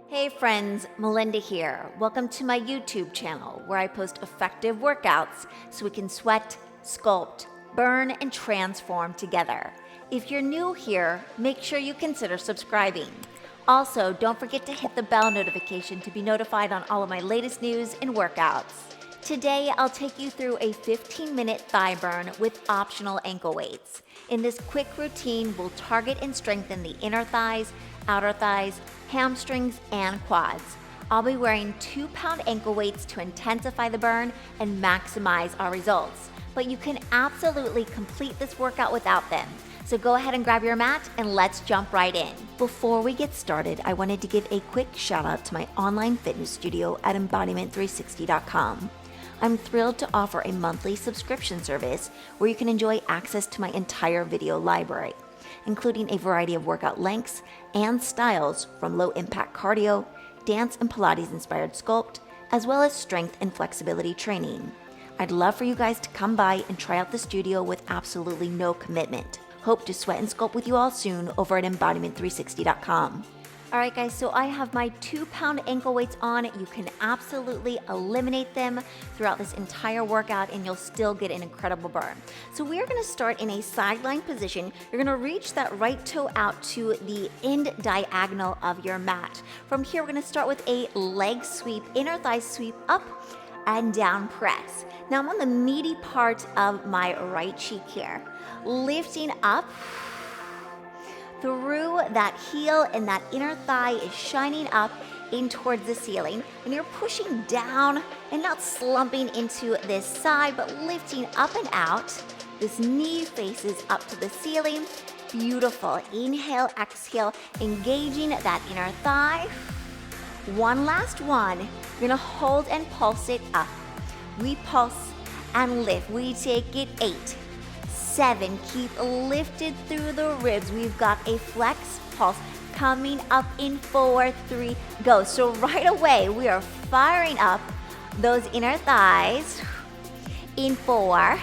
Hey friends, Melinda here. Welcome to my YouTube channel where I post effective workouts so we can sweat, sculpt, burn, and transform together. If you're new here, make sure you consider subscribing. Also, don't forget to hit the bell notification to be notified on all of my latest news and workouts. Today, I'll take you through a 15-minute thigh burn with optional ankle weights. In this quick routine, we'll target and strengthen the inner thighs, outer thighs, hamstrings, and quads. I'll be wearing 2-pound ankle weights to intensify the burn and maximize our results. But you can absolutely complete this workout without them. So go ahead and grab your mat and let's jump right in. Before we get started, I wanted to give a quick shout out to my online fitness studio at embodiment360.com. I'm thrilled to offer a monthly subscription service where you can enjoy access to my entire video library, including a variety of workout lengths and styles from low-impact cardio, dance and Pilates-inspired sculpt, as well as strength and flexibility training. I'd love for you guys to come by and try out the studio with absolutely no commitment. Hope to sweat and sculpt with you all soon over at embodiment360.com. All right, guys, so I have my 2-pound ankle weights on. You can absolutely eliminate them throughout this entire workout and you'll still get an incredible burn. So we are gonna start in a sideline position. You're gonna reach that right toe out to the end diagonal of your mat. From here, we're gonna start with a leg sweep, inner thigh sweep up and down press. Now I'm on the meaty part of my right cheek here. Lifting up through that heel, and that inner thigh is shining up in towards the ceiling. And you're pushing down and not slumping into this side, but lifting up and out. This knee faces up to the ceiling. Beautiful. Inhale, exhale, engaging that inner thigh. One last one. You're gonna hold and pulse it up. We pulse and lift. We take it 8, 7, keep lifted through the ribs. We've got a flex pulse coming up in 4, 3, go. So right away, we are firing up those inner thighs in 4,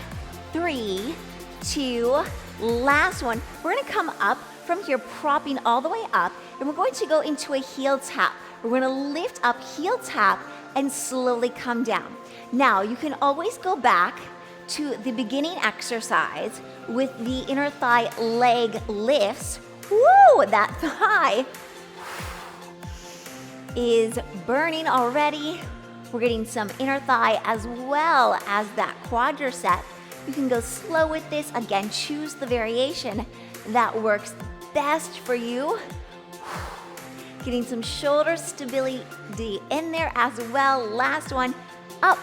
3, 2, last one. We're gonna come up from here, propping all the way up, and we're going to go into a heel tap. We're gonna lift up, heel tap, and slowly come down. Now, you can always go back to the beginning exercise with the inner thigh leg lifts. Woo, that thigh is burning already. We're getting some inner thigh as well as that quadricep. You can go slow with this. Again, choose the variation that works best for you. Getting some shoulder stability in there as well. Last one, up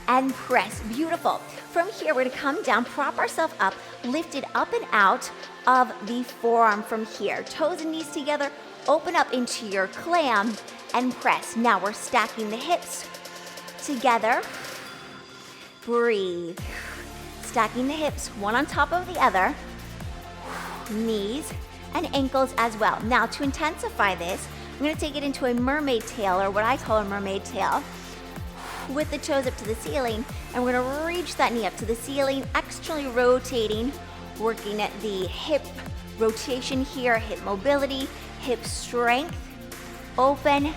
and press. Beautiful. From here, we're gonna come down, prop ourselves up, lift it up and out of the forearm from here. Toes and knees together, open up into your clam and press. Now we're stacking the hips together. Breathe. Stacking the hips, one on top of the other. Knees and ankles as well. Now to intensify this, I'm gonna take it into a mermaid tail, or what I call a mermaid tail, with the toes up to the ceiling, and we're gonna reach that knee up to the ceiling, externally rotating, working at the hip rotation here, hip mobility, hip strength, open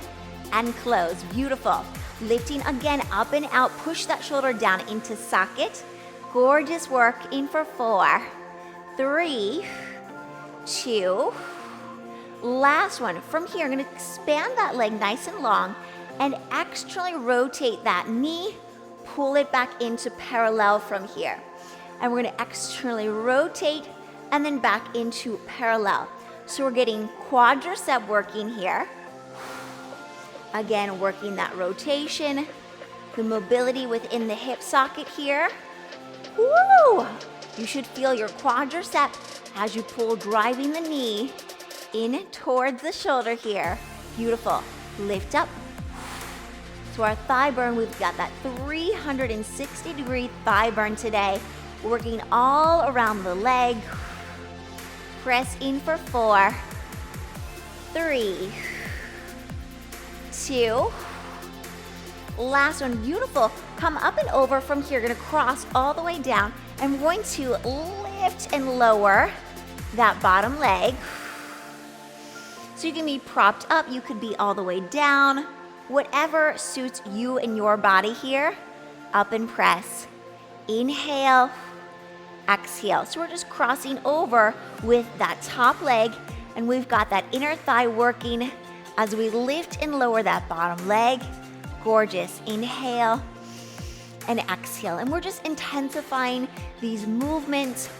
and close. Beautiful. Lifting again up and out, push that shoulder down into socket. Gorgeous work. In for 4, 3, 2, last one. From here, I'm gonna expand that leg nice and long and externally rotate that knee, pull it back into parallel from here. And we're gonna externally rotate and then back into parallel. So we're getting quadricep working here. Again, working that rotation, the mobility within the hip socket here. Woo! You should feel your quadricep as you pull, driving the knee in towards the shoulder here. Beautiful. Lift up. So our thigh burn, we've got that 360-degree thigh burn today, working all around the leg. Press in for 4, 3, 2, last one. Beautiful. Come up and over from here. You're gonna cross all the way down. I'm going to lift and lower that bottom leg. So you can be propped up, you could be all the way down, whatever suits you and your body here. Up and press. Inhale, exhale. So we're just crossing over with that top leg, and we've got that inner thigh working as we lift and lower that bottom leg. Gorgeous. Inhale and exhale. And we're just intensifying these movements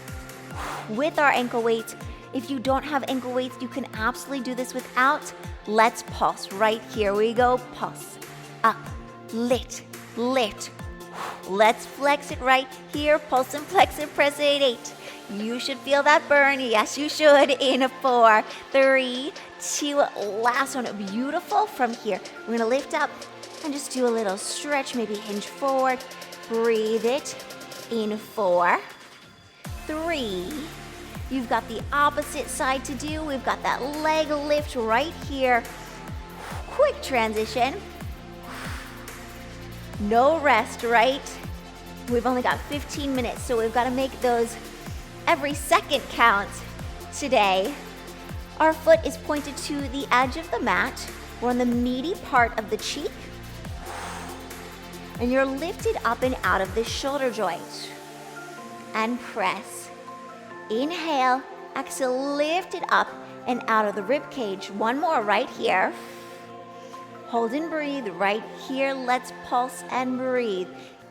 with our ankle weights. If you don't have ankle weights, you can absolutely do this without. Let's pulse. Right here we go. Pulse. Up. Lift. Lift. Let's flex it right here. Pulse and flex it. Press it. 8. You should feel that burn. Yes, you should. In 4, 3, 2, last one. Beautiful. From here, we're gonna lift up and just do a little stretch. Maybe hinge forward. Breathe it. In 4, 3. You've got the opposite side to do. We've got that leg lift right here. Quick transition. No rest, right? We've only got 15 minutes, so we've got to make those every second count today. Our foot is pointed to the edge of the mat. We're on the meaty part of the cheek. And you're lifted up and out of the shoulder joint. And press. Inhale, exhale, lift it up and out of the rib cage. One more right here. Hold and breathe right here. Let's pulse and breathe.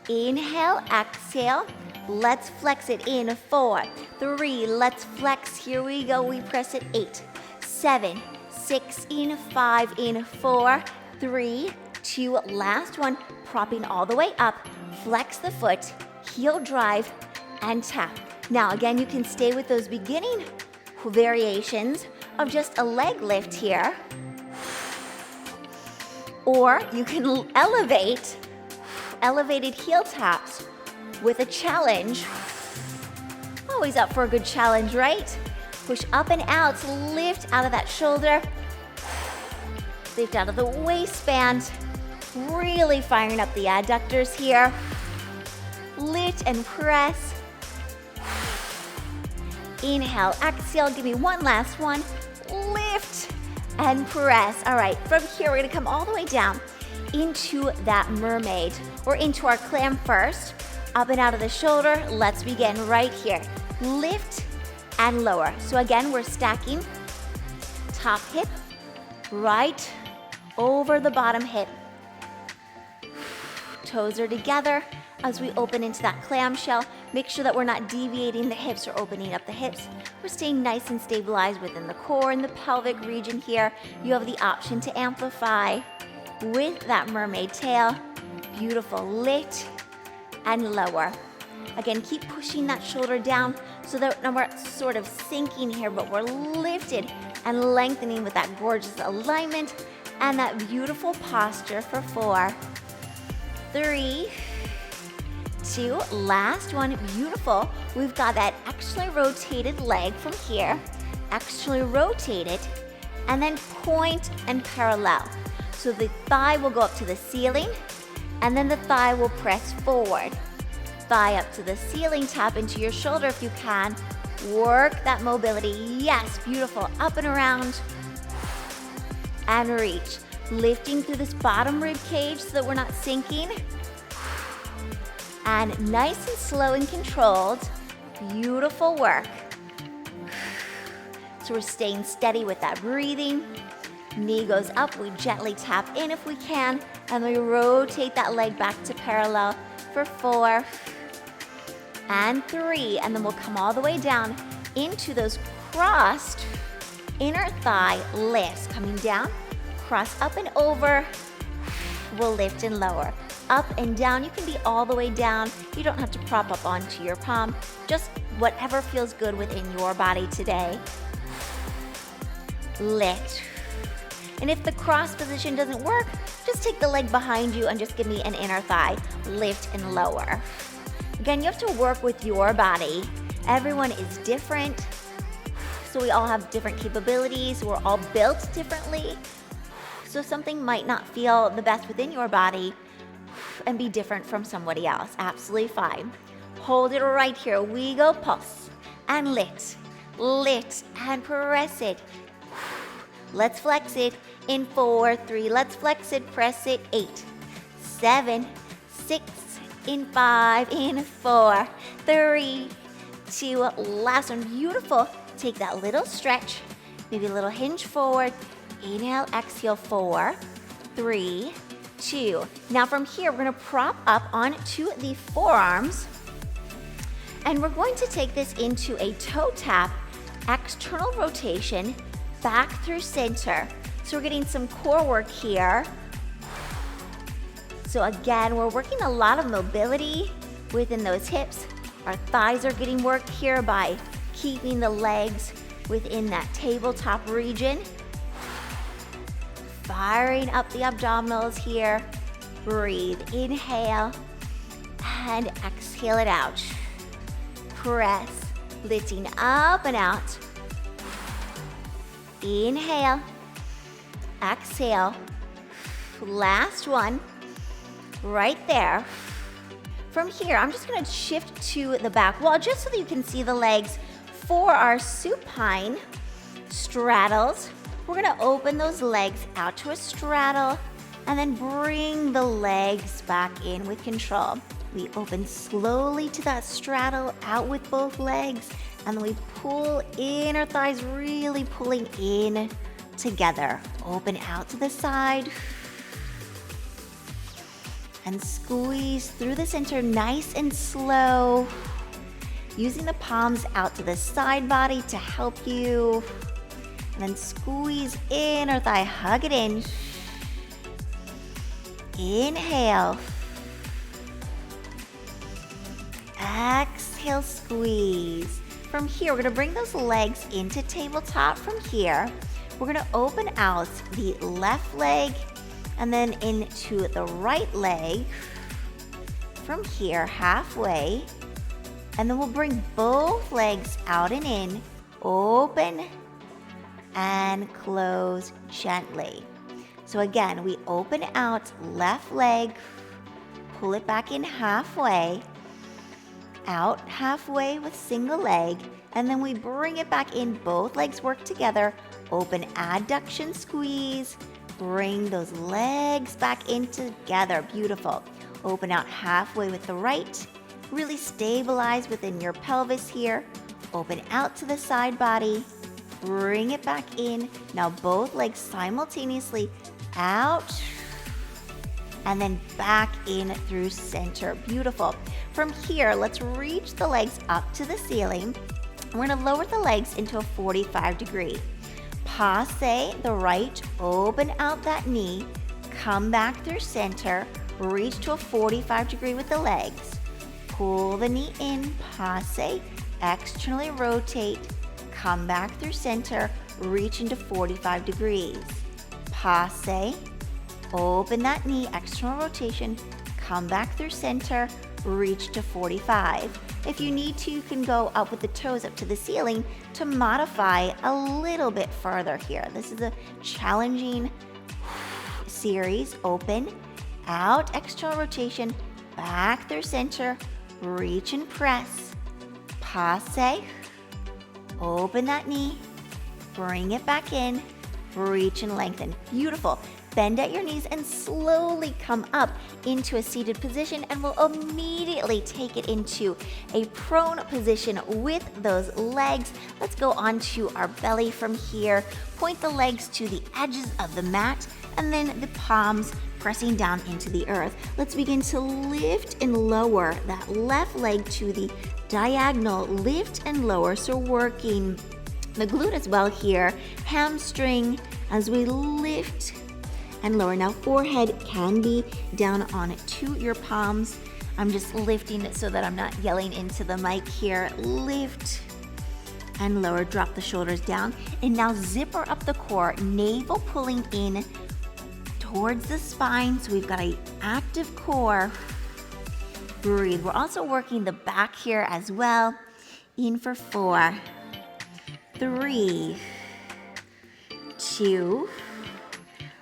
Inhale, exhale. Let's flex it in 4, 3. Let's flex. Here we go. We press it. 8, 7, 6, in 5, in 4, 3, 2. Last one. Propping all the way up. Flex the foot. Heel drive and tap. Now again, you can stay with those beginning variations of just a leg lift here. Or you can elevate elevated heel taps with a challenge. Always up for a good challenge, right? Push up and out, lift out of that shoulder. Lift out of the waistband. Really firing up the adductors here. Lift and press. Inhale, exhale, give me one last one. Lift and press. All right, from here, we're gonna come all the way down into that mermaid, or into our clam first. Up and out of the shoulder. Let's begin right here. Lift and lower. So again, we're stacking top hip right over the bottom hip. Toes are together as we open into that clamshell. Make sure that we're not deviating the hips or opening up the hips. We're staying nice and stabilized within the core and the pelvic region here. You have the option to amplify with that mermaid tail. Beautiful. Lift and lower. Again, keep pushing that shoulder down so that we're sort of sinking here, but we're lifted and lengthening with that gorgeous alignment and that beautiful posture for 4, 3, 2, last one. Beautiful. We've got that externally rotated leg from here, externally rotate it, and then point and parallel. So the thigh will go up to the ceiling, and then the thigh will press forward. Thigh up to the ceiling, tap into your shoulder if you can. Work that mobility. Yes, beautiful. Up and around, and reach. Lifting through this bottom rib cage so that we're not sinking. And nice and slow and controlled. Beautiful work. So we're staying steady with that breathing. Knee goes up, we gently tap in if we can, and we rotate that leg back to parallel for 4 and 3, and then we'll come all the way down into those crossed inner thigh lifts. Coming down, cross up and over, we'll lift and lower. Up and down, you can be all the way down. You don't have to prop up onto your palm, just whatever feels good within your body today. Lift. And if the cross position doesn't work, just take the leg behind you and just give me an inner thigh. Lift and lower. Again, you have to work with your body. Everyone is different, so we all have different capabilities. We're all built differently. So something might not feel the best within your body and be different from somebody else. Absolutely fine. Hold it right here. We go. Pulse and lift. Lift and press it. let's flex it. In 4, 3, let's flex it, press it. 8, 7, 6, in 5, in 4, 3, 2, last one, beautiful. Take that little stretch, maybe a little hinge forward. Inhale, exhale, 4, 3, 2. Now from here, we're gonna prop up onto the forearms, and we're going to take this into a toe tap, external rotation, back through center. So we're getting some core work here. So again, we're working a lot of mobility within those hips. Our thighs are getting worked here by keeping the legs within that tabletop region. Firing up the abdominals here. Breathe, inhale, and exhale it out. Press, lifting up and out. Inhale, exhale. Last one, right there. From here, I'm just gonna shift to the back wall just so that you can see the legs for our supine straddles. We're gonna open those legs out to a straddle and then bring the legs back in with control. We open slowly to that straddle, out with both legs, and then we pull in our thighs, really pulling in together. Open out to the side. And squeeze through the center, nice and slow. Using the palms out to the side body to help you. And then squeeze in our thigh, hug it in. Inhale. Exhale, squeeze. From here, we're gonna bring those legs into tabletop from here. We're gonna open out the left leg and then into the right leg. From here, halfway. And then we'll bring both legs out and in. Open and close gently. So again, we open out left leg, pull it back in halfway, out halfway with single leg, and then we bring it back in, both legs work together, open adduction squeeze, bring those legs back in together, beautiful. Open out halfway with the right, really stabilize within your pelvis here, open out to the side body, bring it back in, now both legs simultaneously out, and then back in through center, beautiful. From here, let's reach the legs up to the ceiling. We're gonna lower the legs into a 45 degree. Passe the right, open out that knee, come back through center, reach to a 45 degree with the legs. Pull the knee in, passe, externally rotate, come back through center, reach into 45 degrees. Passe, open that knee, external rotation, come back through center, reach to 45. If you need to, you can go up with the toes up to the ceiling to modify a little bit further here. This is a challenging series. Open, out, external rotation, back through center, reach and press. Passe, open that knee, bring it back in, reach and lengthen. Beautiful. Bend at your knees and slowly come up into a seated position, and we'll immediately take it into a prone position with those legs. Let's go onto our belly from here. Point the legs to the edges of the mat and then the palms pressing down into the earth. Let's begin to lift and lower that left leg to the diagonal, lift and lower. So working the glute as well here, hamstring as we lift and lower. Now forehead can be down onto your palms. I'm just lifting it so that I'm not yelling into the mic here. Lift and lower, drop the shoulders down. And now zipper up the core, navel pulling in towards the spine. So we've got an active core. Breathe. We're also working the back here as well. In for 4, 3, 2,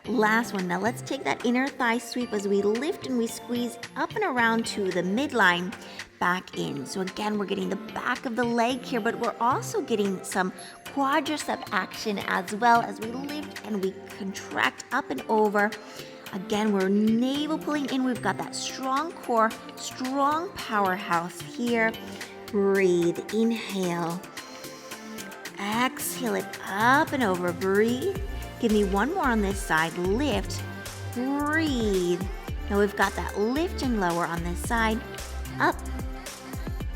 last one. Now let's take that inner thigh sweep as we lift and we squeeze up and around to the midline, back in. So again, we're getting the back of the leg here, but we're also getting some quadricep action as well as we lift and we contract up and over. Again, we're navel pulling in. We've got that strong core, strong powerhouse here. Breathe, inhale. Exhale it up and over, breathe. Give me one more on this side, lift, breathe. Now we've got that lift and lower on this side, up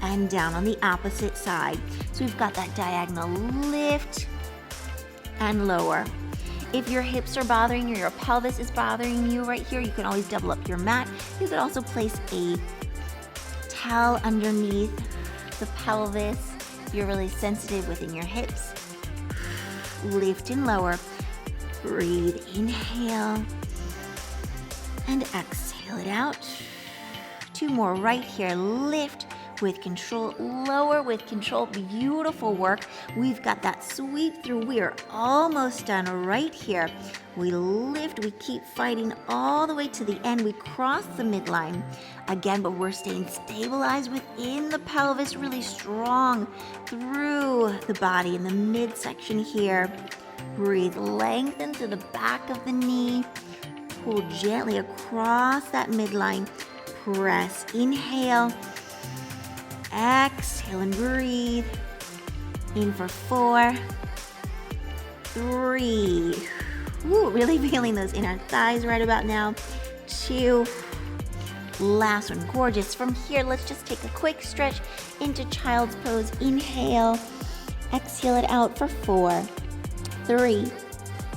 and down on the opposite side. So we've got that diagonal lift and lower. If your hips are bothering you, your pelvis is bothering you right here, you can always double up your mat. You could also place a towel underneath the pelvis if you're really sensitive within your hips. Lift and lower. Breathe, inhale, and exhale it out. Two more right here. Lift with control, lower with control. Beautiful work. We've got that sweep through. We are almost done right here. We lift, we keep fighting all the way to the end. We cross the midline again, but we're staying stabilized within the pelvis, really strong through the body in the midsection here. Breathe, lengthen to the back of the knee. Pull gently across that midline. Press, inhale. Exhale and breathe. In for 4, 3. Ooh, really feeling those inner thighs right about now. 2. Last one, gorgeous. From here, let's just take a quick stretch into child's pose. Inhale. Exhale it out for 4, 3,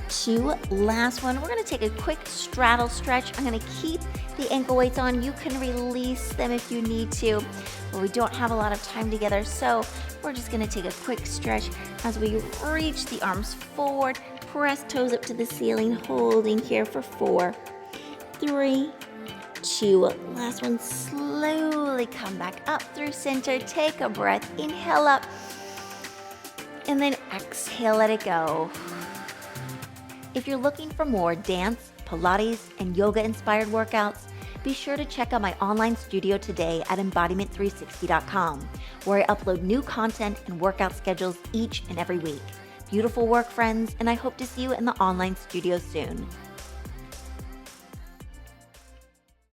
2. Last one. We're going to take a quick straddle stretch. I'm going to keep the ankle weights on. You can release them if you need to, but we don't have a lot of time together, so we're just going to take a quick stretch as we reach the arms forward, press toes up to the ceiling, holding here for 4, 3, 2. Last one, slowly come back up through center. Take a breath, inhale up, and then exhale, let it go. If you're looking for more dance, Pilates, and yoga-inspired workouts, be sure to check out my online studio today at embodiment360.com, where I upload new content and workout schedules each and every week. Beautiful work, friends, and I hope to see you in the online studio soon.